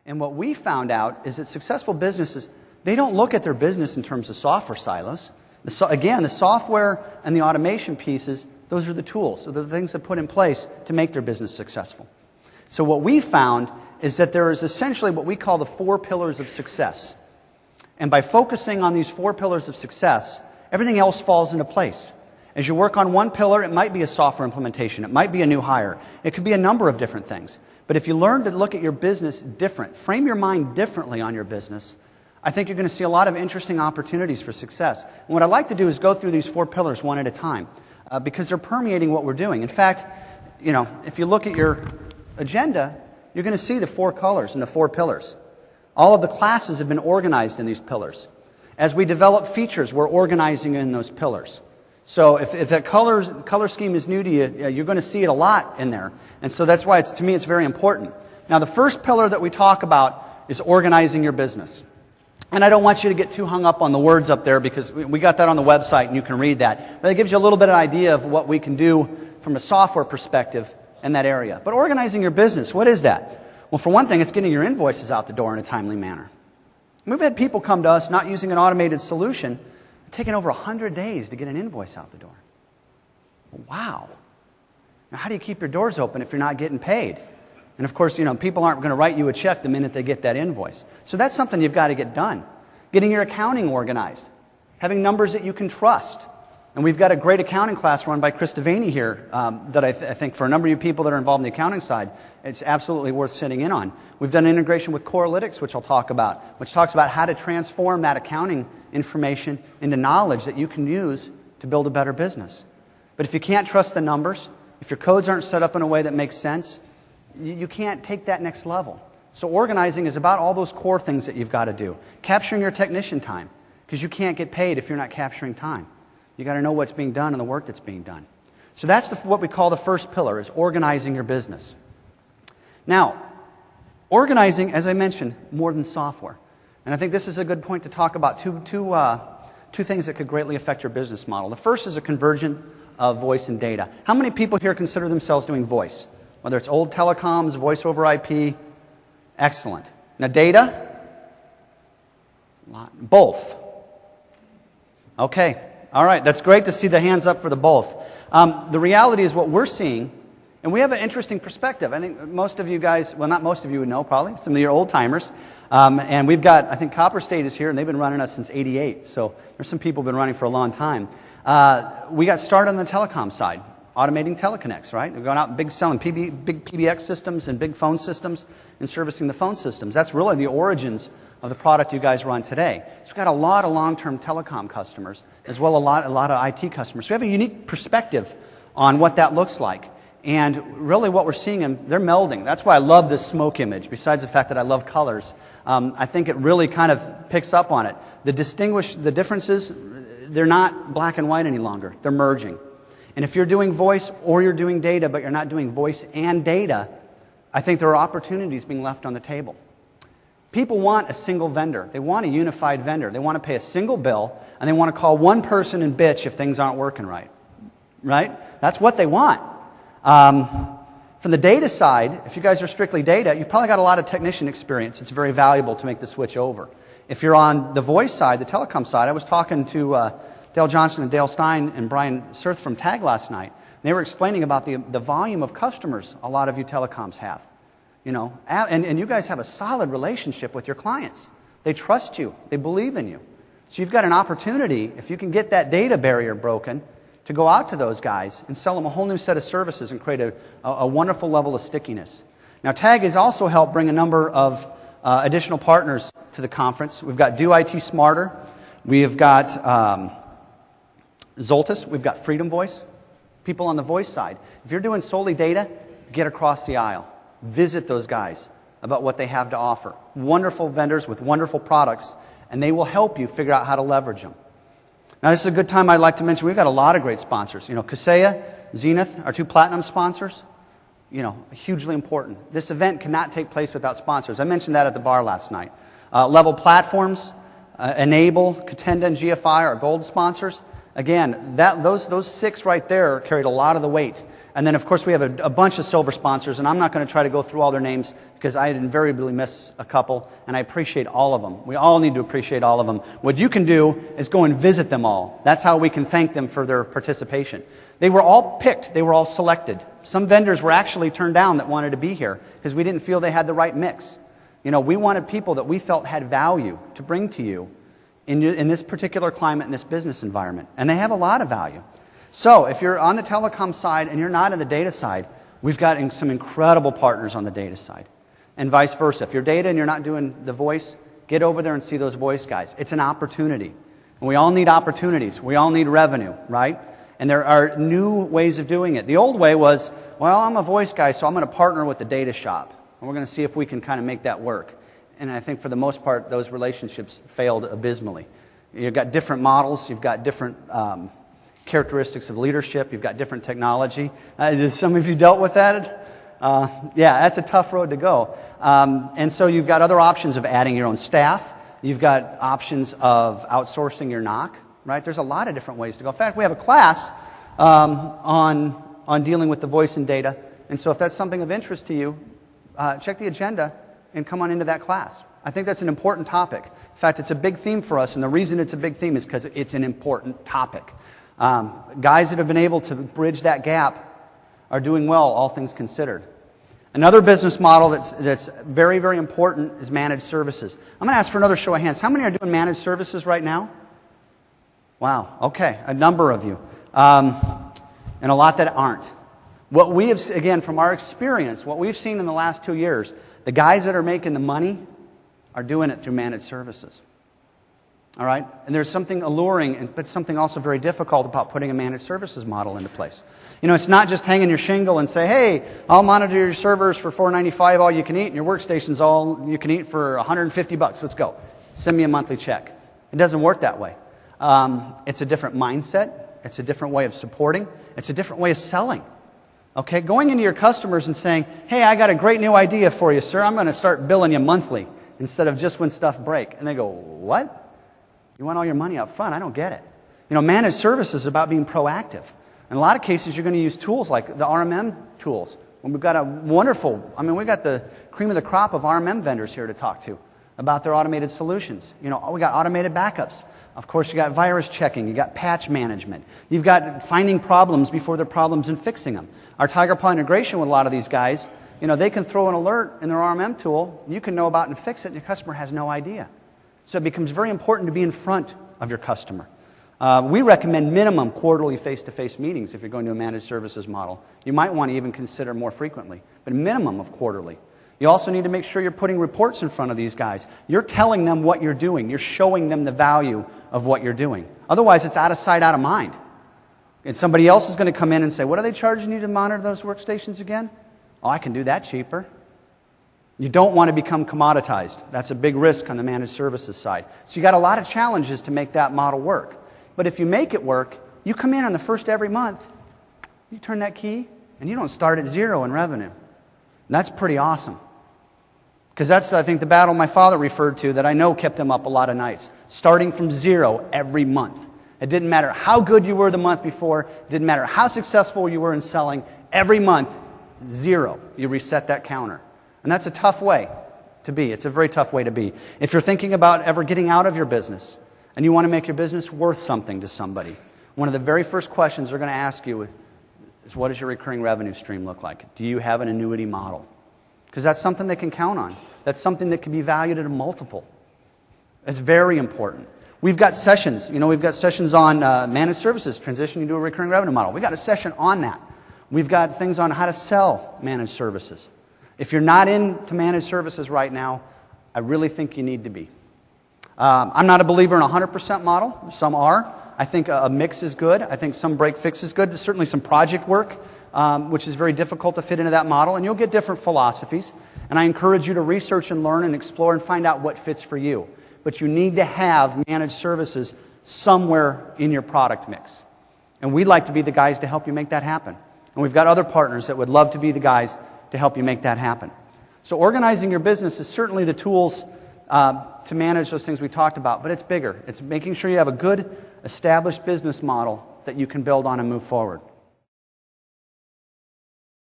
And what we found out is that successful businesses, they don't look at their business in terms of software silos. Again, the software and the automation pieces, those are the tools. So they're the things that put in place to make their business successful. So what we found is that there is essentially what we call the 4 pillars of success. And by focusing on these 4 pillars of success, everything else falls into place. As you work on one pillar, it might be a software implementation. It might be a new hire. It could be a number of different things. But if you learn to look at your business different, frame your mind differently on your business, I think you're going to see a lot of interesting opportunities for success. And what I like to do is go through these 4 pillars one at a time because they're permeating what we're doing. In fact, if you look at your agenda, you're going to see the 4 colors and the 4 pillars. All of the classes have been organized in these pillars. As we develop features, we're organizing in those pillars. So if that color scheme is new to you, you're going to see it a lot in there. And so that's why, to me, it's very important. Now, the first pillar that we talk about is organizing your business. And I don't want you to get too hung up on the words up there because we got that on the website and you can read that. But it gives you a little bit of idea of what we can do from a software perspective in that area. But organizing your business, what is that? Well, for one thing, it's getting your invoices out the door in a timely manner. We've had people come to us not using an automated solution, taking over 100 days to get an invoice out the door. Wow. Now, how do you keep your doors open if you're not getting paid? And of course, people aren't going to write you a check the minute they get that invoice. So that's something you've got to get done. Getting your accounting organized. Having numbers that you can trust. And we've got a great accounting class run by Chris Devaney here that I think for a number of you people that are involved in the accounting side, it's absolutely worth sitting in on. We've done an integration with Coralytics, which I'll talk about, which talks about how to transform that accounting information into knowledge that you can use to build a better business. But if you can't trust the numbers, if your codes aren't set up in a way that makes sense, you can't take that next level. So organizing is about all those core things that you've got to do. Capturing your technician time, because you can't get paid if you're not capturing time. You've got to know what's being done and the work that's being done. So that's what we call the first pillar, is organizing your business. Now, organizing, as I mentioned, more than software. And I think this is a good point to talk about two things that could greatly affect your business model. The first is a conversion of voice and data. How many people here consider themselves doing voice? Whether it's old telecoms, voice over IP, excellent. Now data? Both. Okay, all right, that's great to see the hands up for the both. The reality is what we're seeing, and we have an interesting perspective. I think most of you guys, well, not most of you would know probably, some of your old timers. And we've got, I think Copper State is here, and they've been running us since '88. So there's some people who've been running for a long time. We got started on the telecom side, automating teleconnects, right? We're going out and selling big PBX systems and big phone systems and servicing the phone systems. That's really the origins of the product you guys run today. So we've got a lot of long-term telecom customers, as well as a lot of IT customers. So we have a unique perspective on what that looks like. And really what we're seeing, they're melding. That's why I love this smoke image, besides the fact that I love colors. I think it really kind of picks up on it. The differences, they're not black and white any longer. They're merging. And if you're doing voice or you're doing data, but you're not doing voice and data, I think there are opportunities being left on the table. People want a single vendor. They want a unified vendor. They want to pay a single bill, and they want to call one person and bitch if things aren't working right. Right? That's what they want. From the data side, if you guys are strictly data, you've probably got a lot of technician experience. It's very valuable to make the switch over. If you're on the voice side, the telecom side, I was talking to Dale Johnson and Dale Stein and Brian Surth from TAG last night. They were explaining about the volume of customers a lot of you telecoms have. And you guys have a solid relationship with your clients. They trust you. They believe in you. So you've got an opportunity, if you can get that data barrier broken, to go out to those guys and sell them a whole new set of services and create a wonderful level of stickiness. Now, TAG has also helped bring a number of additional partners to the conference. We've got Do IT Smarter. We've got Zoltis. We've got Freedom Voice. People on the voice side. If you're doing solely data, get across the aisle. Visit those guys about what they have to offer. Wonderful vendors with wonderful products, and they will help you figure out how to leverage them. Now, this is a good time I'd like to mention, we've got a lot of great sponsors. Kaseya, Zenith, our 2 platinum sponsors, hugely important. This event cannot take place without sponsors. I mentioned that at the bar last night. Level Platforms, Enable, Catenda, and GFI are gold sponsors. Again, those 6 right there carried a lot of the weight. And then, of course, we have a bunch of silver sponsors, and I'm not going to try to go through all their names because I invariably miss a couple, and I appreciate all of them. We all need to appreciate all of them. What you can do is go and visit them all. That's how we can thank them for their participation. They were all picked. They were all selected. Some vendors were actually turned down that wanted to be here because we didn't feel they had the right mix. You know, we wanted people that we felt had value to bring to you in this particular climate, in this business environment. And they have a lot of value. So if you're on the telecom side and you're not on the data side, we've got some incredible partners on the data side. And vice versa. If you're data and you're not doing the voice, get over there and see those voice guys. It's an opportunity. And we all need opportunities. We all need revenue, right? And there are new ways of doing it. The old way was, well, I'm a voice guy, so I'm going to partner with the data shop. And we're going to see if we can kind of make that work. And I think for the most part, those relationships failed abysmally. You've got different models. You've got different characteristics of leadership. You've got different technology. Has some of you dealt with that? Yeah, that's a tough road to go. And so you've got other options of adding your own staff. You've got options of outsourcing your NOC, right? There's a lot of different ways to go. In fact, we have a class on dealing with the voice and data. And so if that's something of interest to you, check the agenda and come on into that class. I think that's an important topic. In fact, it's a big theme for us, and the reason it's a big theme is because it's an important topic. Guys that have been able to bridge that gap are doing well, all things considered. Another business model that's very, very important is managed services. I'm going to ask for another show of hands. How many are doing managed services right now? Wow, okay, a number of you. And a lot that aren't. What we have, again, from our experience, what we've seen in the last 2 years, the guys that are making the money are doing it through managed services. All right? And there's something alluring, but something also very difficult about putting a managed services model into place. You know, it's not just hanging your shingle and say, hey, I'll monitor your servers for $4.95 all you can eat, and your workstations all you can eat for $150. Let's go. Send me a monthly check. It doesn't work that way. It's a different mindset. It's a different way of supporting. It's a different way of selling. Okay? Going into your customers and saying, hey, I got a great new idea for you, sir. I'm going to start billing you monthly instead of just when stuff breaks. And they go, what? You want all your money up front? I don't get it. You know, managed services is about being proactive. In a lot of cases, you're going to use tools like the RMM tools. When we've got a wonderful, we've got the cream of the crop of RMM vendors here to talk to about their automated solutions. You know, we got automated backups. Of course, you got virus checking. You got patch management. You've got finding problems before they're problems and fixing them. Our Tigerpaw integration with a lot of these guys, you know, they can throw an alert in their RMM tool. You can know about it and fix it, and your customer has no idea. So it becomes very important to be in front of your customer. We recommend minimum quarterly face-to-face meetings if you're going to a managed services model. You might want to even consider more frequently, but a minimum of quarterly. You also need to make sure you're putting reports in front of these guys. You're telling them what you're doing. You're showing them the value of what you're doing. Otherwise, it's out of sight, out of mind. And somebody else is going to come in and say, what are they charging you to monitor those workstations again? Oh, I can do that cheaper. You don't want to become commoditized. That's a big risk on the managed services side. So you got a lot of challenges to make that model work. But if you make it work, you come in on the first every month, you turn that key, and you don't start at zero in revenue. And that's pretty awesome. Because that's, I think, the battle my father referred to that I know kept him up a lot of nights. Starting from zero every month. It didn't matter how good you were the month before. It didn't matter how successful you were in selling. Every month, zero. You reset that counter. And that's a tough way to be. It's a very tough way to be. If you're thinking about ever getting out of your business and you want to make your business worth something to somebody, one of the very first questions they're going to ask you is, what does your recurring revenue stream look like? Do you have an annuity model? Because that's something they can count on. That's something that can be valued at a multiple. It's very important. We've got sessions. You know, we've got sessions on managed services, transitioning to a recurring revenue model. We've got a session on that. We've got things on how to sell managed services. If you're not into managed services right now, I really think you need to be. I'm not a believer in a 100% model. Some are. I think a mix is good. I think some break-fix is good. There's certainly some project work, which is very difficult to fit into that model, and you'll get different philosophies. And I encourage you to research and learn and explore and find out what fits for you. But you need to have managed services somewhere in your product mix. And we'd like to be the guys to help you make that happen. And we've got other partners that would love to be the guys to help you make that happen. So organizing your business is certainly the tools to manage those things we talked about, but it's bigger. It's making sure you have a good, established business model that you can build on and move forward.